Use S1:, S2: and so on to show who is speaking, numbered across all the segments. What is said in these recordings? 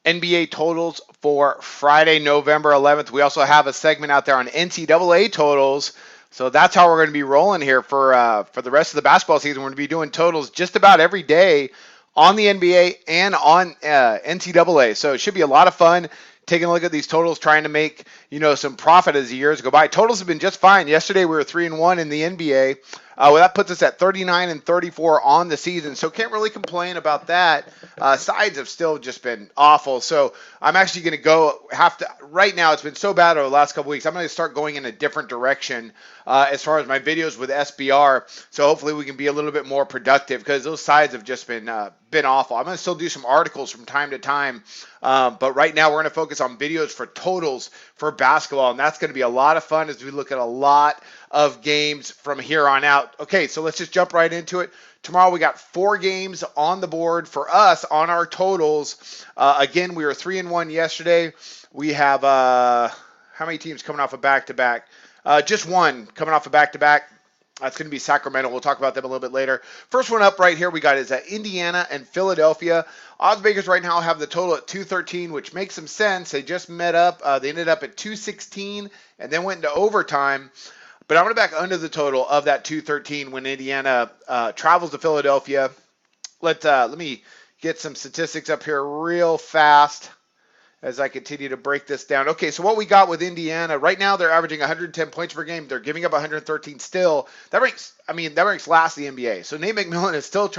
S1: NBA totals for Friday, November 11th. We also have a segment out there on NCAA totals. So that's how we're going to be rolling here for the rest of the basketball season. We're going to be doing totals just about every day on the NBA and on NCAA. So it should be a lot of fun taking a look at these totals, trying to make some profit as the years go by. Totals have been just fine. Yesterday we were 3-1 in the NBA. Well, that puts us at 39 and 34 on the season, so can't really complain about that. Sides have still just been awful, so I'm actually going to right now. It's been so bad over the last couple weeks. I'm going to start going in a different direction as far as my videos with SBR. So hopefully we can be a little bit more productive because those sides have just been awful. I'm going to still do some articles from time to time, but right now we're going to focus on videos for totals for basketball, and that's going to be a lot of fun as we look at a lot of games from here on out. Okay, so let's just jump right into it. Tomorrow we got 4 games on the board for us on our totals. Again, we were 3-1 yesterday. We have how many teams coming off a back-to-back? Just one coming off a back-to-back. That's going to be Sacramento. We'll talk about them a little bit later. First one up right here we got is Indiana and Philadelphia. Odds makers right now have the total at 213, which makes some sense. They just met up. They ended up at 216 and then went into overtime. But I'm going to back under the total of that 213 when Indiana travels to Philadelphia. Let me get some statistics up here real fast as I continue to break this down. Okay, so what we got with Indiana right now, they're averaging 110 points per game. They're giving up 113 still. That ranks last in the NBA. So Nate McMillan is still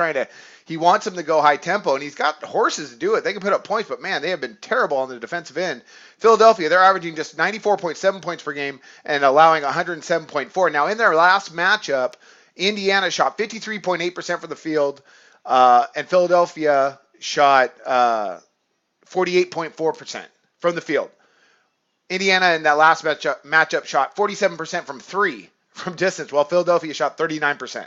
S1: he wants them to go high tempo, and he's got horses to do it. They can put up points, but man, they have been terrible on the defensive end. Philadelphia, they're averaging just 94.7 points per game and allowing 107.4. Now, in their last matchup, Indiana shot 53.8% from the field, and Philadelphia shot 48.4% from the field. Indiana in that last matchup shot 47% from 3 from distance, while Philadelphia shot 39%.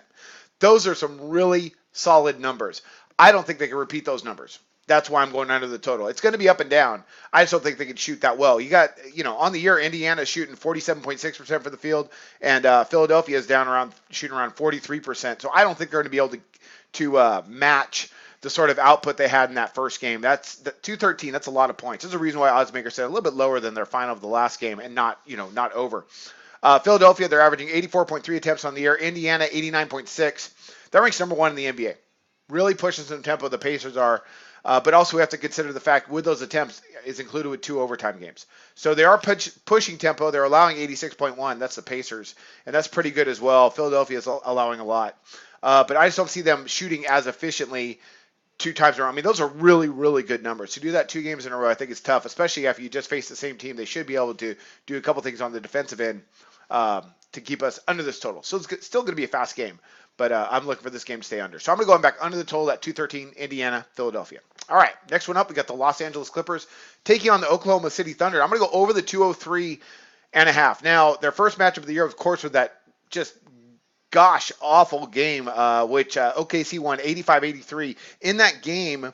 S1: Those are some really solid numbers. I don't think they can repeat those numbers. That's why I'm going under the total. It's going to be up and down. I just don't think they can shoot that well. You got, on the year, Indiana is shooting 47.6% from the field, and Philadelphia is shooting around 43%. So I don't think they're going to be able to match the sort of output they had in that first game. That's 213. That's a lot of points. There's a reason why oddsmakers said a little bit lower than their final of the last game and not over. Philadelphia, they're averaging 84.3 attempts on the year. Indiana, 89.6. That ranks number 1 in the NBA. Really pushing some tempo. The Pacers are. But also we have to consider the fact with those attempts is included with 2 overtime games. So they are pushing tempo. They're allowing 86.1. That's the Pacers. And that's pretty good as well. Philadelphia is allowing a lot. But I just don't see them shooting as efficiently 2 times in a row. I mean, those are really, really good numbers. To do that 2 games in a row, I think it's tough, especially after you just face the same team. They should be able to do a couple things on the defensive end to keep us under this total. So it's still going to be a fast game, but I'm looking for this game to stay under. So I'm going to go back under the total at 213, Indiana, Philadelphia. All right, next one up, we got the Los Angeles Clippers taking on the Oklahoma City Thunder. I'm going to go over the 203.5. Now, their first matchup of the year, of course, was that just awful game, which OKC won 85-83. In that game,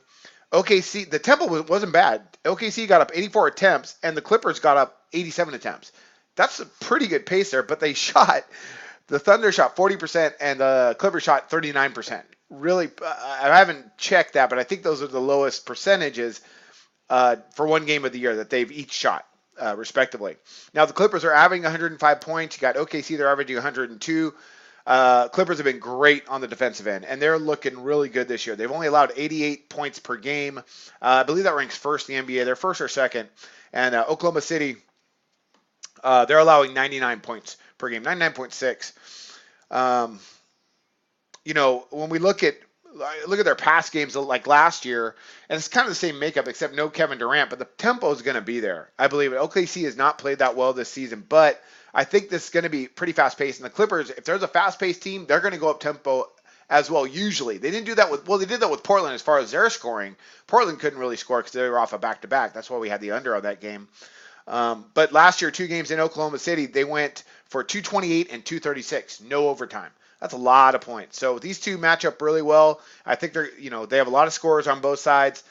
S1: OKC, the tempo wasn't bad. OKC got up 84 attempts, and the Clippers got up 87 attempts. That's a pretty good pace there, but the Thunder shot 40%, and the Clippers shot 39%. Really, I haven't checked that, but I think those are the lowest percentages for one game of the year that they've each shot. Respectively. Now, the Clippers are averaging 105 points. You got OKC, they're averaging 102. Clippers have been great on the defensive end, and they're looking really good this year. They've only allowed 88 points per game. I believe that ranks first in the NBA. They're first or second. And Oklahoma City, they're allowing 99 points per game, 99.6. When we look at their past games like last year, and it's kind of the same makeup except no Kevin Durant, but the tempo is going to be there. I believe it. OKC has not played that well this season, but I think this is going to be pretty fast-paced. And the Clippers, if there's a fast-paced team, they're going to go up tempo as well, usually. They didn't do that they did that with Portland as far as their scoring. Portland couldn't really score because they were off a back-to-back. That's why we had the under on that game. But last year, 2 games in Oklahoma City, they went for 228 and 236, no overtime. That's a lot of points. So these two match up really well. I think they have a lot of scorers on both sides.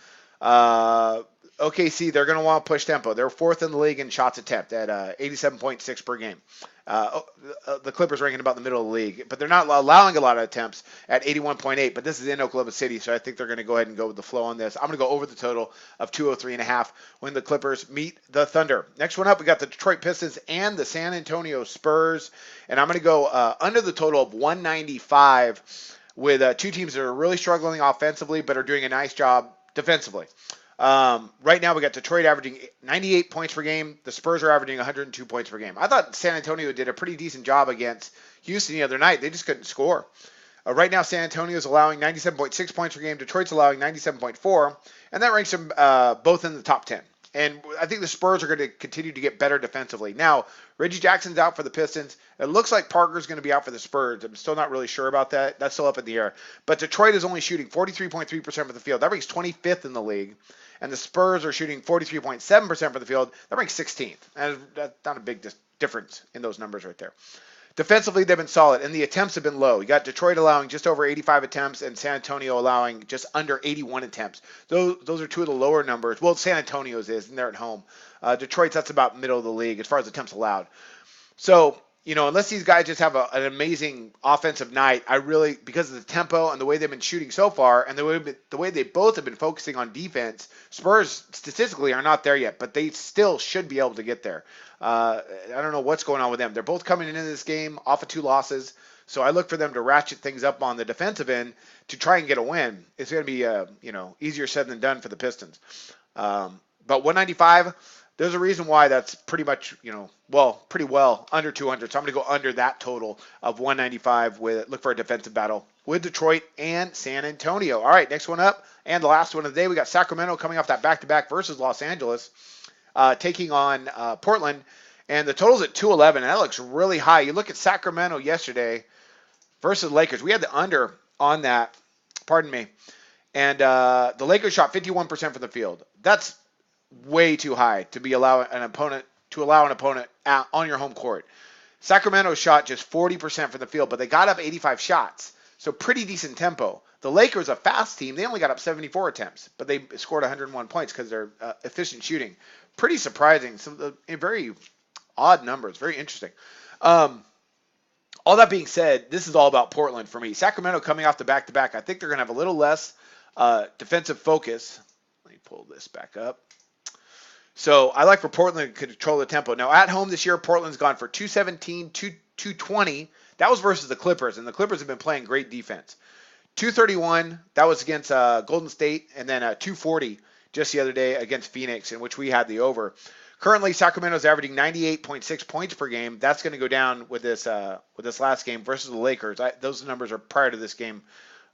S1: OKC, they're going to want to push tempo. They're fourth in the league in shots attempt at 87.6 per game. The Clippers ranking about the middle of the league, but they're not allowing a lot of attempts at 81.8. But this is in Oklahoma City, so I think they're going to go ahead and go with the flow on this. I'm going to go over the total of 203.5 when the Clippers meet the Thunder. Next one up, we got the Detroit Pistons and the San Antonio Spurs, and I'm going to go under the total of 195 with two teams that are really struggling offensively, but are doing a nice job defensively. Right now we got Detroit averaging 98 points per game. The Spurs are averaging 102 points per game. I thought San Antonio did a pretty decent job against Houston the other night. They just couldn't score. Right now San Antonio is allowing 97.6 points per game. Detroit's allowing 97.4, and that ranks them both in the top 10. And I think the Spurs are going to continue to get better defensively. Now, Reggie Jackson's out for the Pistons. It looks like Parker's going to be out for the Spurs. I'm still not really sure about that. That's still up in the air. But Detroit is only shooting 43.3% from the field. That ranks 25th in the league. And the Spurs are shooting 43.7% from the field. That ranks 16th. And that's not a big difference in those numbers right there. Defensively, they've been solid, and the attempts have been low. You got Detroit allowing just over 85 attempts, and San Antonio allowing just under 81 attempts. Those are two of the lower numbers. Well, San Antonio's is, and they're at home. Detroit's, that's about middle of the league as far as attempts allowed. So, unless these guys just have an amazing offensive night, I really, because of the tempo and the way they've been shooting so far, and the way they both have been focusing on defense, Spurs statistically are not there yet, but they still should be able to get there. I don't know what's going on with them. They're both coming into this game off of 2 losses, so I look for them to ratchet things up on the defensive end to try and get a win. It's going to be, easier said than done for the Pistons. But 195. There's a reason why that's pretty much, pretty well under 200. So I'm going to go under that total of 195 look for a defensive battle with Detroit and San Antonio. All right, next one up, and the last one of the day, we got Sacramento coming off that back-to-back versus Los Angeles, taking on Portland, and the total's at 211, and that looks really high. You look at Sacramento yesterday versus Lakers. We had the under on that, and the Lakers shot 51% from the field. That's way too high to allow an opponent on your home court. Sacramento shot just 40% from the field, but they got up 85 shots, so pretty decent tempo. The Lakers, a fast team, they only got up 74 attempts, but they scored 101 points because they're efficient shooting. Pretty surprising. Some very odd numbers. Very interesting. All that being said, this is all about Portland for me. Sacramento coming off the back-to-back, I think they're going to have a little less defensive focus. Let me pull this back up. So I like for Portland to control the tempo. Now, at home this year, Portland's gone for 217, 220. That was versus the Clippers, and the Clippers have been playing great defense. 231, that was against Golden State, and then 240 just the other day against Phoenix, in which we had the over. Currently, Sacramento's averaging 98.6 points per game. That's going to go down with this last game versus the Lakers. Those numbers are prior to this game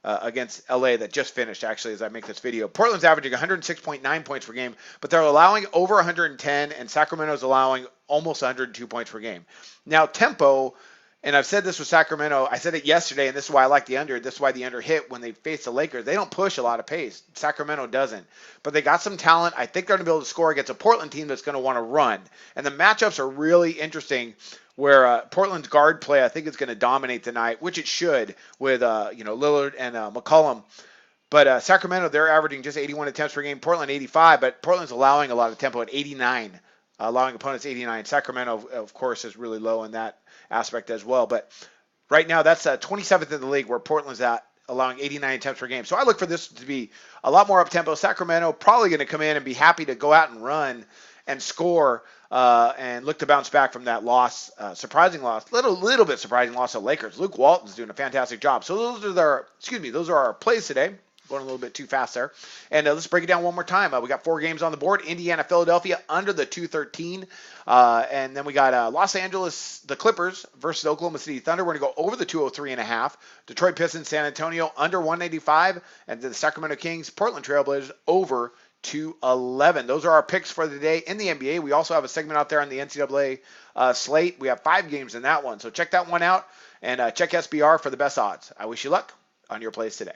S1: against LA that just finished, actually, as I make this video. Portland's averaging 106.9 points per game, but they're allowing over 110, and Sacramento's allowing almost 102 points per game. Now, tempo, and I've said this with Sacramento, I said it yesterday, and this is why I like the under. This is why the under hit when they face the Lakers. They don't push a lot of pace. Sacramento doesn't. But they got some talent. I think they're going to be able to score against a Portland team that's going to want to run. And the matchups are really interesting, where Portland's guard play, I think, is going to dominate tonight, which it should, with Lillard and McCollum. But Sacramento, they're averaging just 81 attempts per game. Portland 85, but Portland's allowing a lot of tempo at 89, allowing opponents 89. Sacramento, of course, is really low in that aspect as well. But right now, that's 27th in the league, where Portland's at, allowing 89 attempts per game. So I look for this to be a lot more up-tempo. Sacramento probably going to come in and be happy to go out and run and score and look to bounce back from that loss, surprising loss, little bit surprising loss to Lakers. Luke Walton's doing a fantastic job. So those are our plays today. Going a little bit too fast there. And let's break it down one more time. We got 4 games on the board. Indiana, Philadelphia under the 213. And then we got Los Angeles, the Clippers versus Oklahoma City Thunder. We're going to go over the 203.5. Detroit Pistons, San Antonio under 185. And the Sacramento Kings, Portland Trailblazers over 211. Those are our picks for the day in the NBA. We also have a segment out there on the NCAA slate. We have 5 games in that one. So check that one out and check SBR for the best odds. I wish you luck on your plays today.